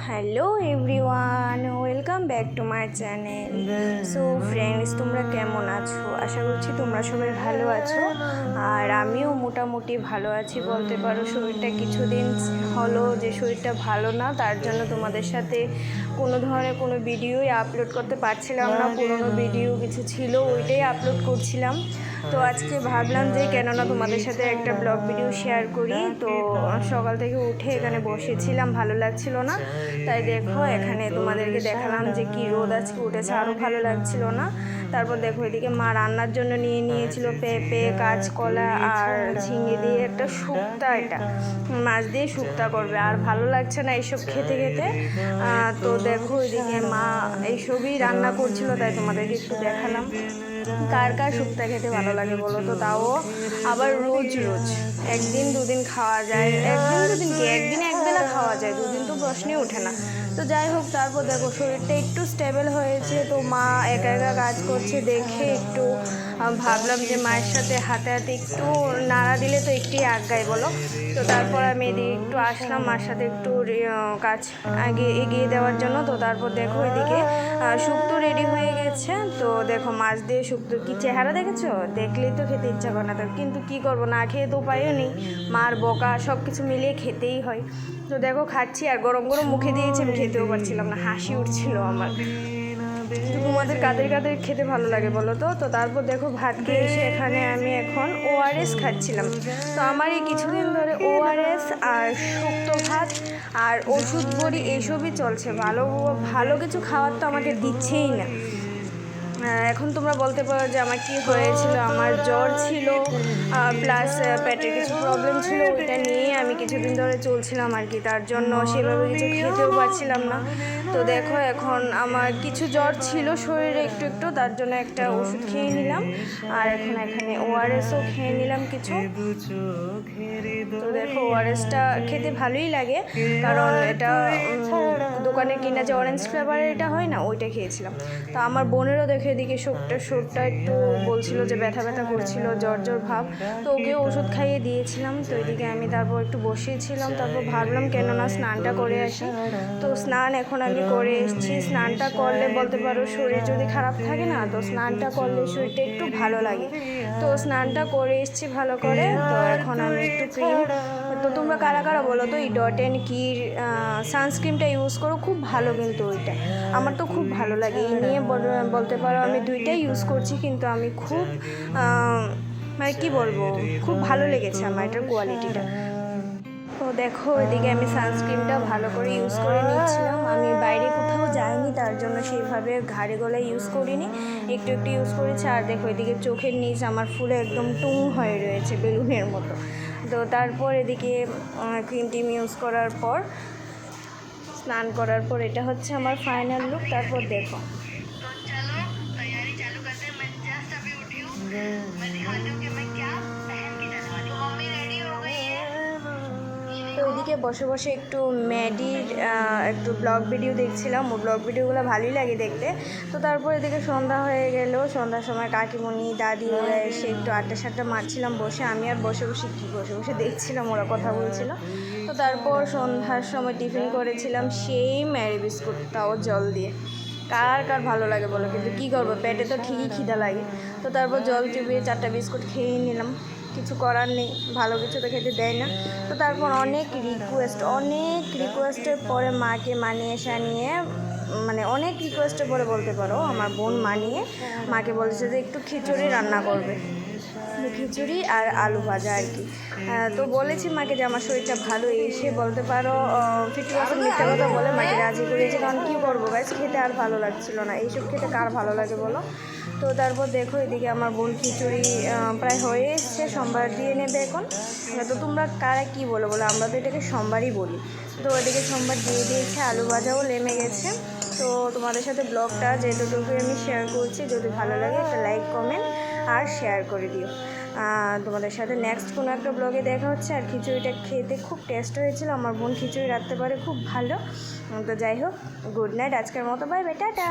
Hello everyone, welcome back to my channel. So friends, তোমরা কেমন আছো? আশা করছি তোমরা সবাই ভালো আছো, আর আমিও মোটামুটি ভালো আছি বলতে পারো। শরীরটা কিছুদিন হলো যে শরীরটা ভালো না, তার জন্য তোমাদের সাথে কোনো ধরনের কোনো ভিডিওই আপলোড করতে পারছিলাম না। পুরোনো ভিডিও কিছু ছিল, ওইটাই আপলোড করছিলাম। তো আজকে ভাবলাম যে কেননা তোমাদের সাথে একটা ব্লগ ভিডিও শেয়ার করি। তো সকাল থেকে উঠে এখানে বসেছিলাম, ভালো লাগছিল না, তাই দেখো এখানে তোমাদেরকে দেখালাম যে কি রোদ আজকে উঠেছে, আরও ভালো লাগছিল না। তারপর দেখো এদিকে মা রান্নার জন্য নিয়েছিল পেঁপে, কাঁচকলা আর ঝিঙে দিয়ে একটা শুক্তা, এটা মাছ দিয়ে শুক্তা করবে, আর ভালো লাগছে না এইসব খেতে খেতে। তো দেখো এদিকে মা এইসবই রান্না করছিল, তাই তোমাদেরকে একটু দেখালাম। কার কার শুক্তা খেতে ভালো লাগে বলো তো? তাও আবার রোজ রোজ, একদিন দুদিন খাওয়া যায়, একদিনে একবেলা খাওয়া যায়, দুদিন তো প্রশ্নই ওঠে না। তো যাই হোক, তারপর দেখো শরীরটা একটু স্টেবল হয়েছে, তো মা একা একা কাজ করছে দেখে একটু ভাবলাম যে মায়ের সাথে হাতে হাতে একটু নাড়া দিলে তো একটু আগায় বলো। তো তারপর আমি এদিকে একটু আসলাম মার সাথে একটু কাজ এগিয়ে দেওয়ার জন্য। তো তারপর দেখো এদিকে শুক্তো রেডি হয়ে গেছে। তো দেখো মাছ দিয়ে শুক্তো কি চেহারা দেখেছো? দেখলেই তো খেতে ইচ্ছা করে না, তো কিন্তু কী করবো, না খেয়ে তো উপায়ও নেই, মার বকা সব কিছু মিলিয়ে খেতেই হয়। তো দেখো খাচ্ছি, আর গরম গরম মুখে দিয়েছি, আমি খেতেও পারছিলাম না, হাসি উঠছিল আমার। তোমাদের কাদের কাদের খেতে ভালো লাগে বলো তো? তো তারপর দেখো ভাত খেয়ে এসে এখানে আমি এখন ওআরএস খাচ্ছিলাম। তো আমার এই কিছুদিন ধরে ওআরএস আর শুক্তো ভাত আর ওষুধ বড়ি এইসবই চলছে, ভালো ভালো কিছু খাওয়ার তো আমাকে দিচ্ছেই না। এখন তোমরা বলতে পারো যে আমার কী হয়েছিল, আমার জ্বর ছিল প্লাস পেটের কিছু প্রবলেম ছিল, ওইটা নিয়ে আমি কিছুদিন ধরে চলছিলাম আর কি, তার জন্য সেভাবে কিছু খেতেও পারছিলাম না। তো দেখো এখন আমার কিছু জ্বর ছিল শরীরে একটু একটু, তার জন্য একটা ওষুধ খেয়ে নিলাম, আর এখন এখানে ওআরএসও খেয়ে নিলাম কিছু। তো দেখো ওআরএসটা খেতে ভালোই লাগে, কারণ এটা দোকানে কিনা যে অরেঞ্জ ফ্লেভারের এটা হয় না, ওইটা খেয়েছিলাম। তো আমার বোনেরও দেখে এদিকে শরীরটা একটু বলছিল যে ব্যথা ব্যথা করছিল, জ্বর জ্বর ভাব, তো ওকেও ওষুধ খাইয়ে দিয়েছিলাম। তো এদিকে আমি তারপর একটু বসিয়েছিলাম, তারপর ভাবলাম কেননা স্নানটা করে আসি। তো স্নান এখন আমি করে এসেছি। স্নানটা করলে বলতে পারো শরীর যদি খারাপ থাকে না, তো স্নানটা করলে শরীরটা একটু ভালো লাগে। তো স্নানটা করে এসেছি ভালো করে। তো এখন আমি একটু ক্রিম, তো তোমরা কারা কারা বলো তো এই ডট কি সানস্ক্রিনটা ইউজ করো? খুব ভালো কিন্তু ওইটা, আমার তো খুব ভালো লাগে। এই নিয়ে বলতে পারো আমি দুইটাই ইউজ করছি, কিন্তু আমি খুব মানে কী বলবো, খুব ভালো লেগেছে আমার এটার কোয়ালিটিটা। তো দেখো এদিকে আমি সানস্ক্রিনটা ভালো করে ইউজ করে নিচ্ছিলাম। আমি বাইরে কোথাও যাইনি, তার জন্য সেইভাবে ঘাড়ে গলায় ইউজ করিনি, একটু একটু ইউজ করেছি। আর দেখো এদিকে চোখের নিচ আমার ফুলে একদম টুং হয়ে রয়েছে বেলুনের মতো। তো তারপর এদিকে ক্রিম টিম ইউজ করার পর, স্নান করার পর এটা হচ্ছে আমার ফাইনাল লুক। তারপর দেখো তো ওইদিকে বসে বসে একটু ম্যাডির একটু ব্লগ ভিডিও দেখছিলাম, ও ব্লগ ভিডিওগুলো ভালোই লাগে দেখতে। তো তারপর এদিকে সন্ধ্যা হয়ে গেল, সন্ধ্যার সময় কাকিমণি দাদি ওরা এসে একটু আড্ডা সাড্ডা মারছিলাম বসে, আমি আর বসে বসে দেখছিলাম ওরা কথা বলছিল। তো তারপর সন্ধ্যার সময় টিফিন করেছিলাম সেই ম্যারি বিস্কুট, তাও জল দিয়ে। কার কার ভালো লাগে বলো, কিন্তু কী করবো, পেটে তো ঠিকই খিদা লাগে। তো তারপর জল চুবিয়ে 4টা বিস্কুট খেয়ে নিলাম, কিছু করার নেই, ভালো কিছু তো খেতে দেয় না। তো তারপর অনেক রিকোয়েস্টের পরে মাকে মানিয়ে সানিয়ে, মানে অনেক রিকোয়েস্টের পরে বলতে পারো, আমার বোন মানিয়ে মাকে বলেছে যে একটু খিচুড়ি রান্না করবে, খিচুড়ি আর আলু ভাজা আর কি। তো বলেছি মাকে যে আমার শরীরটা ভালো, এসে বলতে পারো 50% মিথ্যা কথা বলে মাকে রাজি করিয়েছে, কারণ কী করবো গাছ, খেতে আর ভালো লাগছিল না, এইসব খেতে কার ভালো লাগে বলো। তো তারপর দেখো এদিকে আমার বোন খিচুড়ি প্রায় হয়ে এসছে, সোমবার দিয়ে নেবে এখন। তো তোমরা কারা কী বলো, আমরা তো এটাকে সোমবারই বলি। তো ওদিকে সোমবার দিয়ে দিয়েছে, আলু ভাজাও নেমে গেছে। তো তোমাদের সাথে ব্লগটা যেটুকু আমি শেয়ার করছি, যদি ভালো লাগে একটা লাইক কমেন্ট আর শেয়ার করে দিও। তোমাদের সাথে নেক্সট কোনো একটা ব্লগে দেখা হচ্ছে। আর খিচুড়িটা খেতে খুব টেস্ট হয়েছিল, আমার বোন খিচুড়ি রাখতে পারে খুব ভালো। তো যাই হোক, গুড নাইট আজকের মতো, বাই বাই, টাটা।